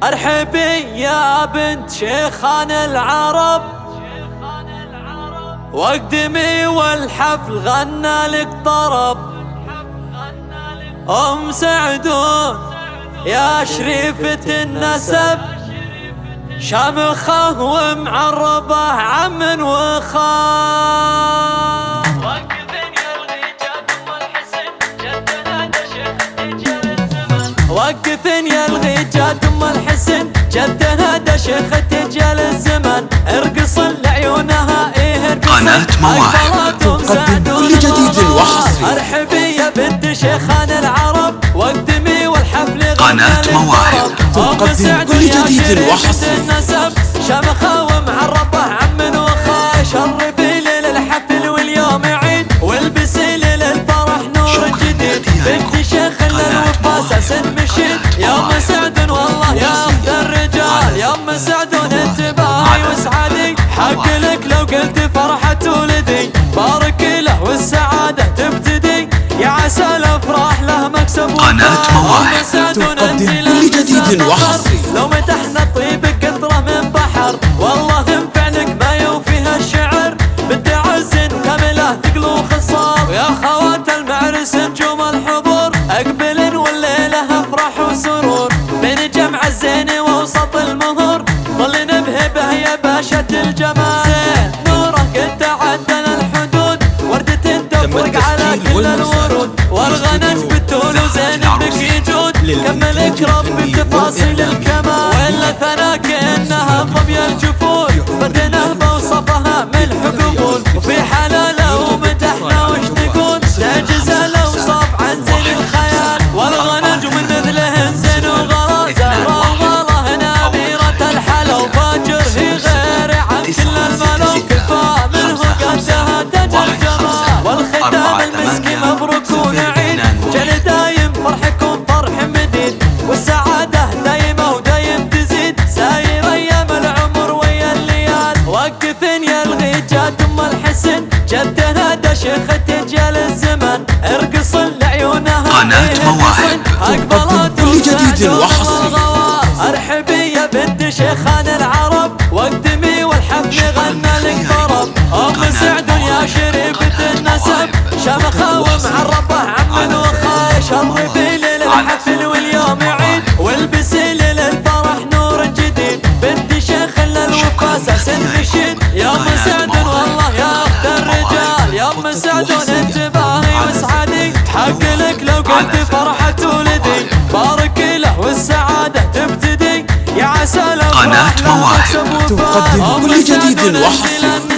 ارحبي يا بنت شيخان العرب، واقدمي والحفل غنى لك طرب. ام سعدون يا شريفة النسب، شامخة ومعربة عم وخال. وقفن يا الغيجات ام الحسن، جدها دشخة تجال الزمن. ارقص لعيونها ايه ارقص. قناة مواهب تقدم كل جديد وحصري. ارحبي يا بنت شيخان العرب، واقدمي والحفل غنى قناة مواهب تقدم كل جديد وحصري. شمخة ومعربة عم وخا، شرفي ليل الحفل واليوم عيد، والبسي ليل الفرح نور جديد. بنت شيخ الوفا اساس مشيد، يا ام سعدون والله يا اخت الرجال. يا ام سعدون انتباهي واسعدي، حق لك لو قلت فرحة ولدي. بارك له والسعادة تبتدي، يا عسى الافراح له مكسب. قناة مواهب تقدم كل جديد وحصري. لو متحنا طيبك قطرة من بحر، والله انفعلك ما يوفيها الشعر. بنت عز كاملة ثقل وخصار، يا خوات المعرس نجوم الحضور. اقبلن والليلة افراح وسرور، بين جمع الزين ووسط المهور. ظل نبهبه يا باشا الجمال، زين نوره قد تعدل الحدود. وردة تفرق على كل الورود، والغنج بالتول وزين بك يجود. كملك رب بتفاصيل الكمال، ولا ثنا كأنها ظبي الجفون. بدنا بوصفها ملح قبول، وفي حلاله ومدحنا وش نقول. تعجز الاوصاف عن زين الخيال، والغنج من مثله زين وغرازه. والله نبيرة الحلا وفاجر هي غير عن كل الملوك. كفاه منه قدها تج الجمال، والختام المسكي مبروك ونعيد. جل دايم فرحكم فرح مديد، والسعادة دايمة ودايم تزيد. ساير ايام العمر ويا الليال، وقفن يا الغيجات ام الحسن، جدها دشخة تجال الزمن. ارقص لعيونها قناة مواهب تقدم كل جديد وحصري. ارحبي يا بنت شيخان العرب، واقدمي والحفل غنى لك طرب. ام سعدون يا شريفة النسب، شمخة ومعربة عم وخا. شرفي ليل الحفل واليوم عيد، والبسي ليل الفرح نور جديد. بنت شيخ الوفا اساس مشيد، يا ام سعدون والله يا اخت الرجال. يا ام سعدون انتباهي واسعدي، حق لك لو قلت فرحة ولدي. بارك له والسعادة تبتدي، يا عسى الافراح قناة مواهب تقدم كل جديد وحصري.